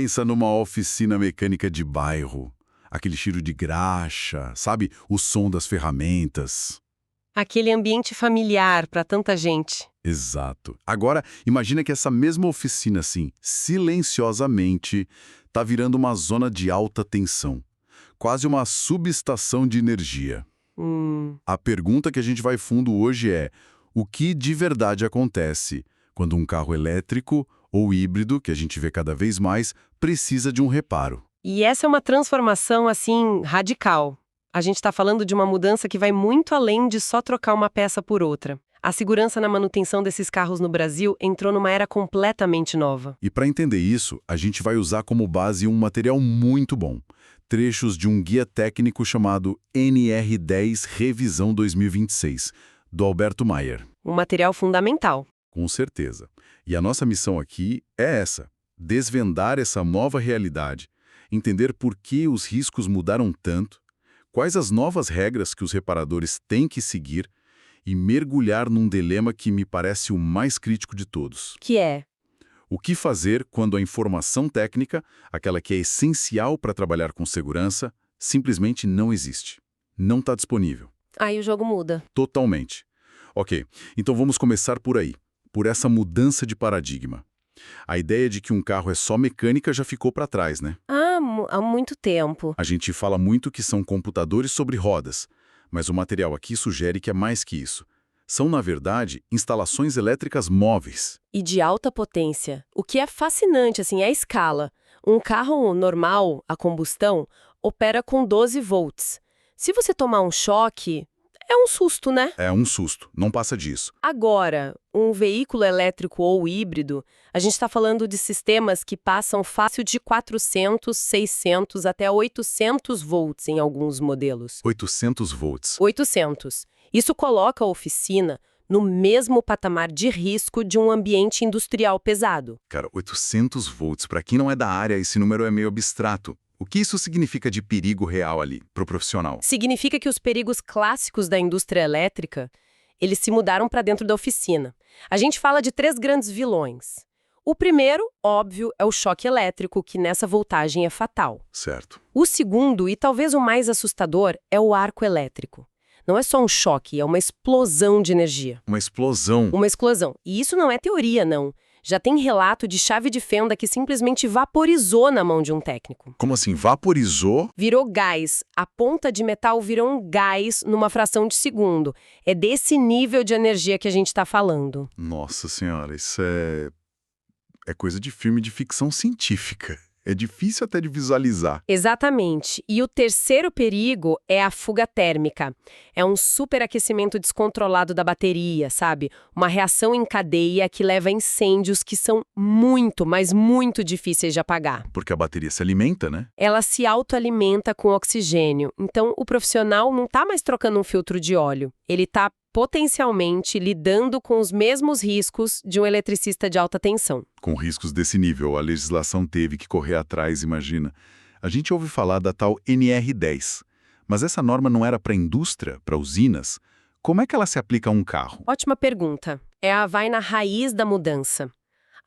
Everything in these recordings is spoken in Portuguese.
Pensa numa oficina mecânica de bairro. Aquele cheiro de graxa, sabe? O som das ferramentas. Aquele ambiente familiar para tanta gente. Exato. Agora, imagina que essa mesma oficina, assim, silenciosamente, tá virando uma zona de alta tensão. Quase uma subestação de energia. A pergunta que a gente vai fundo hoje é: o que de verdade acontece quando um carro elétrico ou híbrido, que a gente vê cada vez mais, precisa de um reparo? E essa é uma transformação, assim, radical. A gente está falando de uma mudança que vai muito além de só trocar uma peça por outra. A segurança na manutenção desses carros no Brasil entrou numa era completamente nova. E para entender isso, a gente vai usar como base um material muito bom. Trechos de um guia técnico chamado NR10 Revisão 2026, do Alberto Maier. Um material fundamental. Com certeza. E a nossa missão aqui é essa: desvendar essa nova realidade, entender por que os riscos mudaram tanto, quais as novas regras que os reparadores têm que seguir e mergulhar num dilema que me parece o mais crítico de todos. Que é? O que fazer quando a informação técnica, aquela que é essencial para trabalhar com segurança, simplesmente não existe? Não está disponível. Aí o jogo muda. Totalmente. Ok, então vamos começar por aí, por essa mudança de paradigma. A ideia de que um carro é só mecânica já ficou para trás, né? Há muito tempo. A gente fala muito que são computadores sobre rodas, mas o material aqui sugere que é mais que isso. São, na verdade, instalações elétricas móveis. E de alta potência. O que é fascinante, assim, é a escala. Um carro normal, a combustão, opera com 12 volts. Se você tomar um choque, é um susto, né? É um susto, não passa disso. Agora, um veículo elétrico ou híbrido, a gente está falando de sistemas que passam fácil de 400, 600 até 800 volts em alguns modelos. 800 volts. 800. Isso coloca a oficina no mesmo patamar de risco de um ambiente industrial pesado. Cara, 800 volts, para quem não é da área, esse número é meio abstrato. O que isso significa de perigo real ali, pro profissional? Significa que os perigos clássicos da indústria elétrica, eles se mudaram para dentro da oficina. A gente fala de 3 grandes vilões. O primeiro, óbvio, é o choque elétrico, que nessa voltagem é fatal. Certo. O segundo, e talvez o mais assustador, é o arco elétrico. Não é só um choque, é uma explosão de energia. Uma explosão. Uma explosão. E isso não é teoria, não. Já tem relato de chave de fenda que simplesmente vaporizou na mão de um técnico. Como assim? Vaporizou? Virou gás. A ponta de metal virou um gás numa fração de segundo. É desse nível de energia que a gente está falando. Nossa senhora, isso é coisa de filme de ficção científica. É difícil até de visualizar. Exatamente. E o terceiro perigo é a fuga térmica. É um superaquecimento descontrolado da bateria, sabe? Uma reação em cadeia que leva a incêndios que são muito, mas muito difíceis de apagar. Porque a bateria se alimenta, né? Ela se autoalimenta com oxigênio. Então, o profissional não está mais trocando um filtro de óleo. Ele está potencialmente lidando com os mesmos riscos de um eletricista de alta tensão. Com riscos desse nível, a legislação teve que correr atrás, imagina. A gente ouve falar da tal NR10, mas essa norma não era para a indústria, para usinas? Como é que ela se aplica a um carro? Ótima pergunta. Vai na raiz da mudança.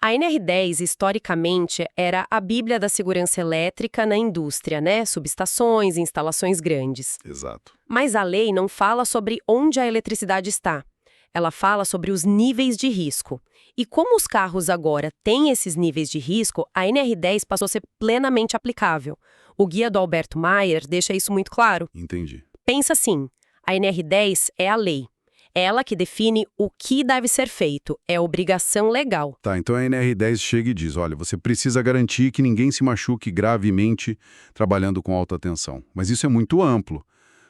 A NR10, historicamente, era a bíblia da segurança elétrica na indústria, né? Subestações, instalações grandes. Exato. Mas a lei não fala sobre onde a eletricidade está. Ela fala sobre os níveis de risco. E como os carros agora têm esses níveis de risco, a NR10 passou a ser plenamente aplicável. O guia do Alberto Maier deixa isso muito claro. Entendi. Pensa assim, a NR10 é a lei. É ela que define o que deve ser feito. É obrigação legal. Tá, então a NR10 chega e diz, olha, você precisa garantir que ninguém se machuque gravemente trabalhando com alta tensão. Mas isso é muito amplo.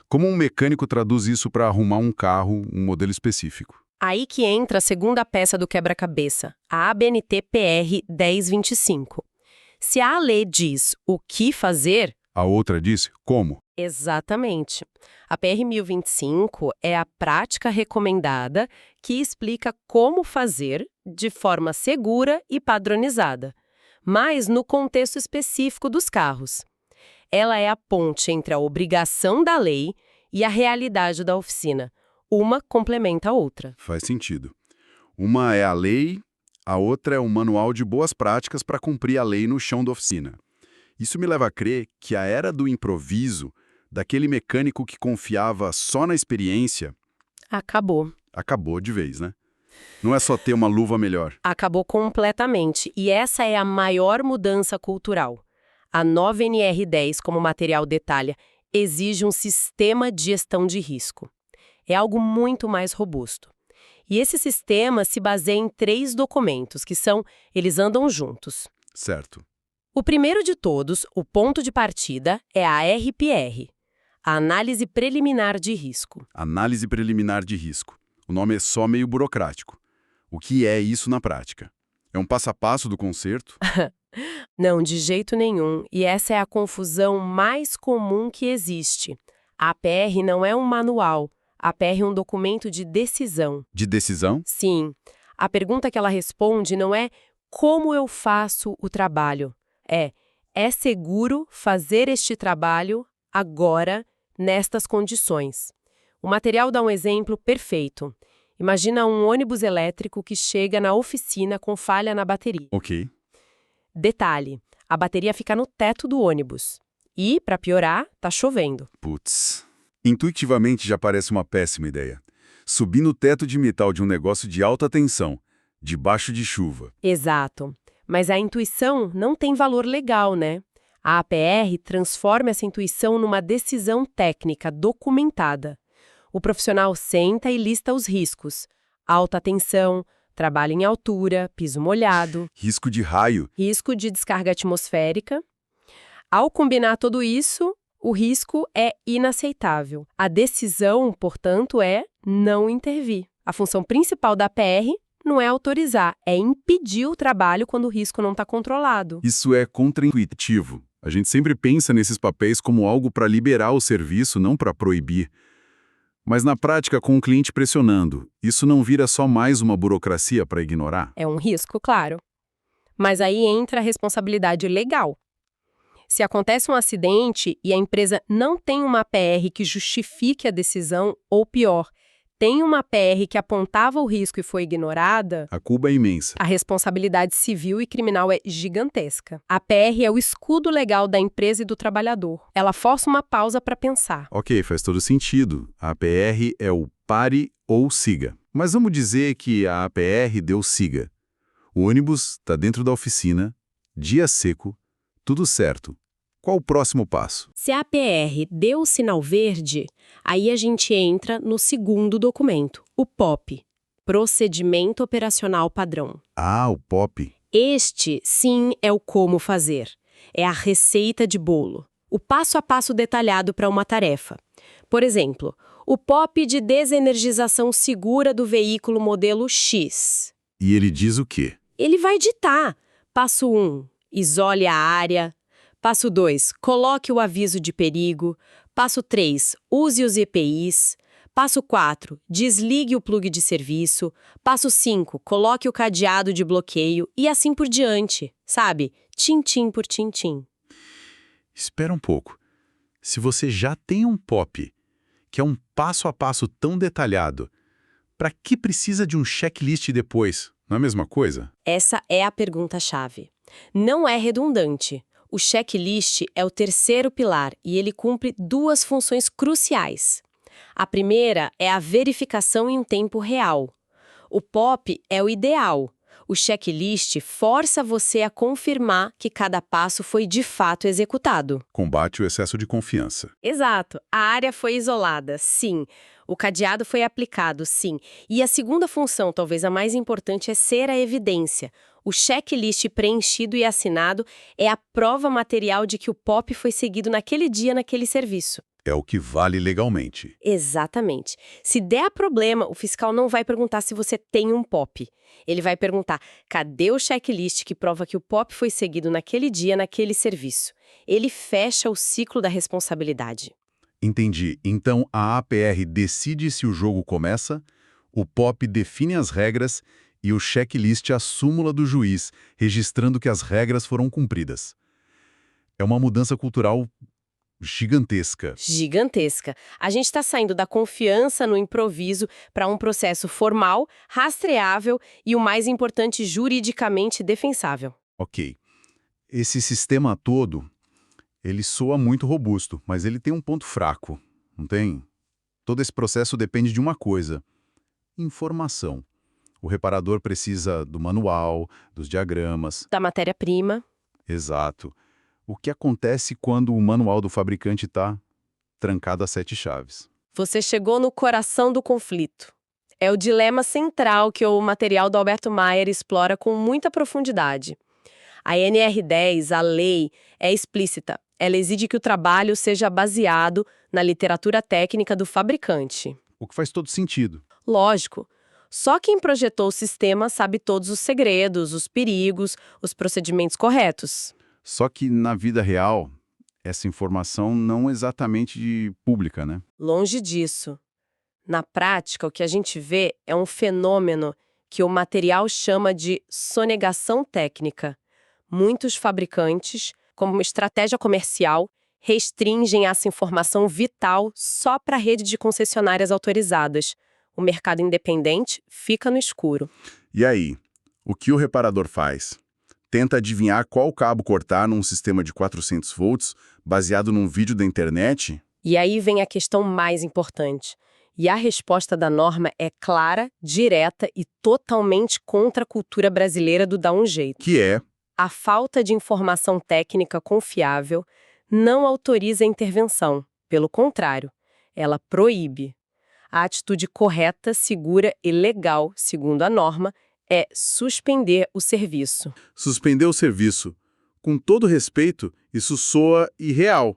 Como um mecânico traduz isso para arrumar um carro, um modelo específico? Aí que entra a segunda peça do quebra-cabeça, a ABNT PR 1025. Se a lei diz o que fazer... A outra diz como? Exatamente. A PR 1025 é a prática recomendada que explica como fazer de forma segura e padronizada, mas no contexto específico dos carros. Ela é a ponte entre a obrigação da lei e a realidade da oficina. Uma complementa a outra. Faz sentido. Uma é a lei, A outra é um manual de boas práticas para cumprir a lei no chão da oficina. Isso me leva a crer que a era do improviso, daquele mecânico que confiava só na experiência, Acabou. acabou de vez, né? Não é só ter uma luva melhor. Acabou completamente. E essa é a maior mudança cultural. A nova NR10, como material detalha, exige um sistema de gestão de risco. É algo muito mais robusto. E esse sistema se baseia em 3 documentos, eles andam juntos. Certo. O primeiro de todos, o ponto de partida, é a RPR, a Análise Preliminar de Risco. Análise preliminar de risco. O nome é só meio burocrático. O que é isso na prática? É um passo a passo do conserto? Não, de jeito nenhum. E essa é a confusão mais comum que existe. A APR não é um manual. A APR é um documento de decisão. De decisão? Sim. A pergunta que ela responde não é como eu faço o trabalho. É seguro fazer este trabalho agora, nestas condições? O material dá um exemplo perfeito. Imagina um ônibus elétrico que chega na oficina com falha na bateria. Ok. Detalhe, a bateria fica no teto do ônibus. E, para piorar, tá chovendo. Putz. Intuitivamente já parece uma péssima ideia. Subir no teto de metal de um negócio de alta tensão, debaixo de chuva. Exato. Mas a intuição não tem valor legal, né? A APR transforma essa intuição numa decisão técnica documentada. O profissional senta e lista os riscos. Alta tensão, trabalho em altura, piso molhado, Risco de raio. risco de descarga atmosférica. Ao combinar tudo isso, o risco é inaceitável. A decisão, portanto, é não intervir. A função principal da APR não é autorizar, é impedir o trabalho quando o risco não está controlado. Isso é contraintuitivo. A gente sempre pensa nesses papéis como algo para liberar o serviço, não para proibir. Mas na prática, com o cliente pressionando, isso não vira só mais uma burocracia para ignorar? É um risco, claro. Mas aí entra a responsabilidade legal. Se acontece um acidente e a empresa não tem uma APR que justifique a decisão, ou pior, tem uma APR que apontava o risco e foi ignorada, A culpa é imensa. a responsabilidade civil e criminal é gigantesca. A APR é o escudo legal da empresa e do trabalhador. Ela força uma pausa para pensar. Ok, faz todo sentido. A APR é o pare ou siga. Mas vamos dizer que a APR deu siga. O ônibus está dentro da oficina, dia seco, tudo certo. Qual o próximo passo? Se a APR deu o sinal verde, aí a gente entra no segundo documento, o POP, Procedimento Operacional Padrão. Ah, o POP. Este, sim, é o como fazer. É a receita de bolo. O passo a passo detalhado para uma tarefa. Por exemplo, o POP de desenergização segura do veículo modelo X. E ele diz o quê? Ele vai ditar. Passo 1, isole a área. Passo 2, coloque o aviso de perigo. Passo 3, use os EPIs. Passo 4, desligue o plug de serviço. Passo 5, coloque o cadeado de bloqueio e assim por diante, sabe? Tintim por tintim. Espera um pouco. Se você já tem um POP, que é um passo a passo tão detalhado, para que precisa de um checklist depois? Não é a mesma coisa? Essa é a pergunta-chave. Não é redundante. O checklist é o terceiro pilar e ele cumpre 2 funções cruciais. A primeira é a verificação em tempo real. O POP é o ideal. O checklist força você a confirmar que cada passo foi de fato executado. Combate o excesso de confiança. Exato. A área foi isolada, sim. O cadeado foi aplicado, sim. E a segunda função, talvez a mais importante, é ser a evidência. O checklist preenchido e assinado é a prova material de que o POP foi seguido naquele dia, naquele serviço. É o que vale legalmente. Exatamente. Se der problema, o fiscal não vai perguntar se você tem um POP. Ele vai perguntar, cadê o checklist que prova que o POP foi seguido naquele dia, naquele serviço? Ele fecha o ciclo da responsabilidade. Entendi. Então a APR decide se o jogo começa, o POP define as regras e o checklist a súmula do juiz, registrando que as regras foram cumpridas. É uma mudança cultural gigantesca. Gigantesca. A gente está saindo da confiança no improviso para um processo formal, rastreável e, o mais importante, juridicamente defensável. Ok. Esse sistema todo, ele soa muito robusto, mas ele tem um ponto fraco, não tem? Todo esse processo depende de uma coisa: informação. O reparador precisa do manual, dos diagramas. Da matéria-prima. Exato. O que acontece quando o manual do fabricante está trancado a 7 chaves? Você chegou no coração do conflito. É o dilema central que o material do Alberto Maier explora com muita profundidade. A NR10, a lei, é explícita. Ela exige que o trabalho seja baseado na literatura técnica do fabricante. O que faz todo sentido. Lógico. Só quem projetou o sistema sabe todos os segredos, os perigos, os procedimentos corretos. Só que, na vida real, essa informação não é exatamente pública, né? Longe disso. Na prática, o que a gente vê é um fenômeno que o material chama de sonegação técnica. Muitos fabricantes, como uma estratégia comercial, restringem essa informação vital só para a rede de concessionárias autorizadas. O mercado independente fica no escuro. E aí, o que o reparador faz? Tenta adivinhar qual cabo cortar num sistema de 400 volts baseado num vídeo da internet? E aí vem a questão mais importante. E a resposta da norma é clara, direta e totalmente contra a cultura brasileira do dar um jeito. Que é, A falta de informação técnica confiável não autoriza a intervenção. Pelo contrário, ela proíbe. A atitude correta, segura e legal, segundo a norma, é suspender o serviço. suspender o serviço. Com todo respeito, isso soa irreal.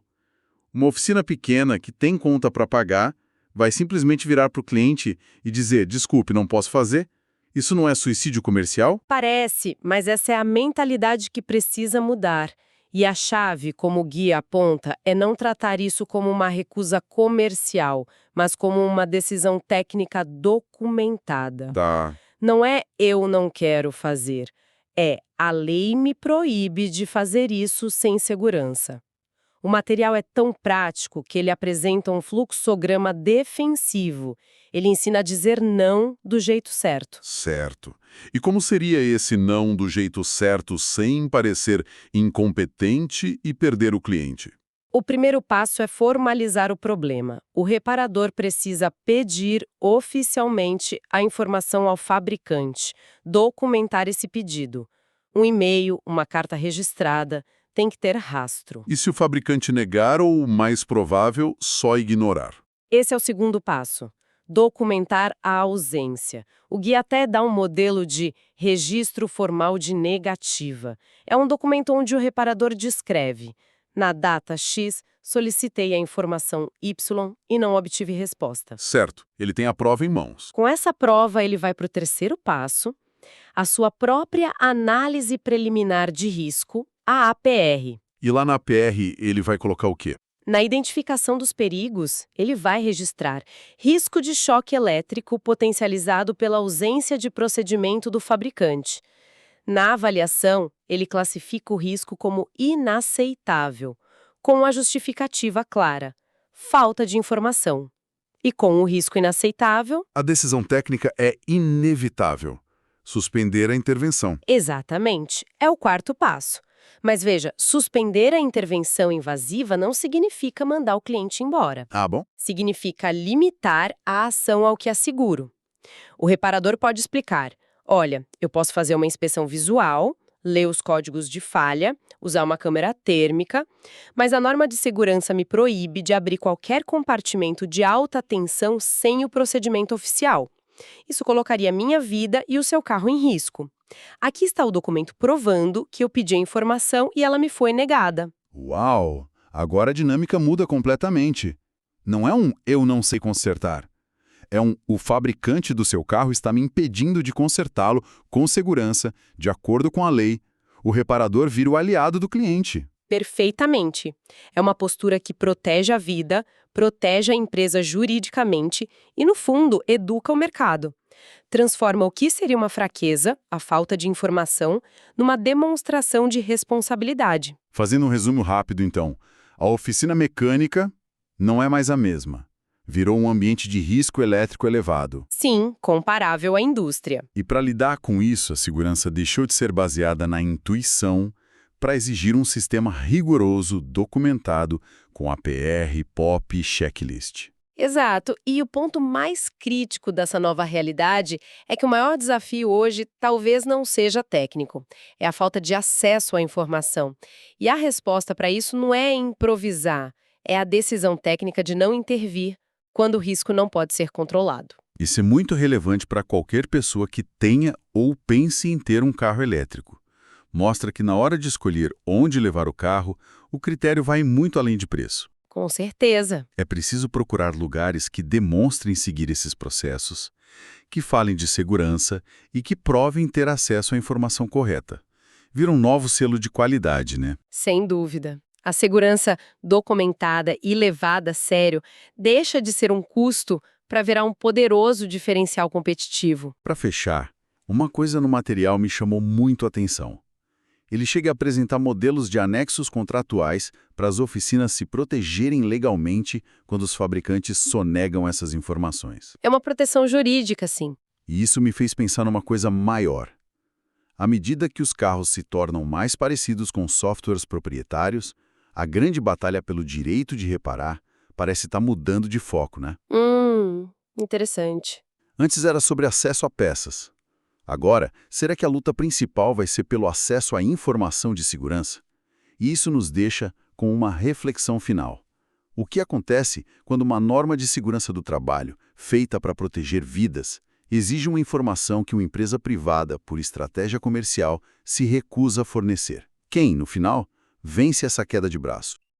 Uma oficina pequena que tem conta para pagar vai simplesmente virar para o cliente e dizer: desculpe, não posso fazer? Isso não é suicídio comercial? Parece, mas essa é a mentalidade que precisa mudar. E a chave, como o guia aponta, é não tratar isso como uma recusa comercial, mas como uma decisão técnica documentada. Tá. Não é eu não quero fazer, é a lei me proíbe de fazer isso sem segurança. O material é tão prático que ele apresenta um fluxograma defensivo. Ele ensina a dizer não do jeito certo. Certo. E como seria esse não do jeito certo sem parecer incompetente e perder o cliente? O primeiro passo é formalizar o problema. O reparador precisa pedir oficialmente a informação ao fabricante, documentar esse pedido. Um e-mail, uma carta registrada, tem que ter rastro. E se o fabricante negar ou, mais provável, só ignorar? Esse é o segundo passo. Documentar a ausência. O guia até dá um modelo de registro formal de negativa. É um documento onde o reparador descreve: na data X, solicitei a informação Y e não obtive resposta. Certo. Ele tem a prova em mãos. Com essa prova, ele vai para o terceiro passo, a sua própria análise preliminar de risco, a APR. E lá na APR ele vai colocar o quê? Na identificação dos perigos, ele vai registrar risco de choque elétrico potencializado pela ausência de procedimento do fabricante. Na avaliação, ele classifica o risco como inaceitável, com a justificativa clara: falta de informação. E com o risco inaceitável, A decisão técnica é inevitável. Suspender a intervenção. exatamente, é o quarto passo. Mas veja, suspender a intervenção invasiva não significa mandar o cliente embora. Ah, bom? Significa limitar a ação ao que é seguro. O reparador pode explicar: olha, eu posso fazer uma inspeção visual, ler os códigos de falha, usar uma câmera térmica, mas a norma de segurança me proíbe de abrir qualquer compartimento de alta tensão sem o procedimento oficial. Isso colocaria minha vida e o seu carro em risco. Aqui está o documento provando que eu pedi a informação e ela me foi negada. Uau! Agora a dinâmica muda completamente. Não é um eu não sei consertar. É um o fabricante do seu carro está me impedindo de consertá-lo com segurança, de acordo com a lei. O reparador vira o aliado do cliente. Perfeitamente. É uma postura que protege a vida, protege a empresa juridicamente e, no fundo, educa o mercado. Transforma o que seria uma fraqueza, a falta de informação, numa demonstração de responsabilidade. Fazendo um resumo rápido, então, A oficina mecânica não é mais a mesma. Virou um ambiente de risco elétrico elevado. Sim, comparável à indústria. E para lidar com isso, a segurança deixou de ser baseada na intuição para exigir um sistema rigoroso, documentado, com APR, POP e checklist. Exato. E o ponto mais crítico dessa nova realidade é que o maior desafio hoje talvez não seja técnico. É a falta de acesso à informação. E a resposta para isso não é improvisar, é a decisão técnica de não intervir quando o risco não pode ser controlado. Isso é muito relevante para qualquer pessoa que tenha ou pense em ter um carro elétrico. Mostra que na hora de escolher onde levar o carro, o critério vai muito além de preço. Com certeza. É preciso procurar lugares que demonstrem seguir esses processos, que falem de segurança e que provem ter acesso à informação correta. Vira um novo selo de qualidade, né? Sem dúvida. A segurança documentada e levada a sério deixa de ser um custo para virar um poderoso diferencial competitivo. Para fechar, uma coisa no material me chamou muito a atenção. Ele chega a apresentar modelos de anexos contratuais para as oficinas se protegerem legalmente quando os fabricantes sonegam essas informações. É uma proteção jurídica, sim. E isso me fez pensar numa coisa maior. À medida que os carros se tornam mais parecidos com softwares proprietários, a grande batalha pelo direito de reparar parece estar mudando de foco, né? Interessante. Antes era sobre acesso a peças. Agora, será que a luta principal vai ser pelo acesso à informação de segurança? E isso nos deixa com uma reflexão final. O que acontece quando uma norma de segurança do trabalho, feita para proteger vidas, exige uma informação que uma empresa privada, por estratégia comercial, se recusa a fornecer? Quem, no final, vence essa queda de braço?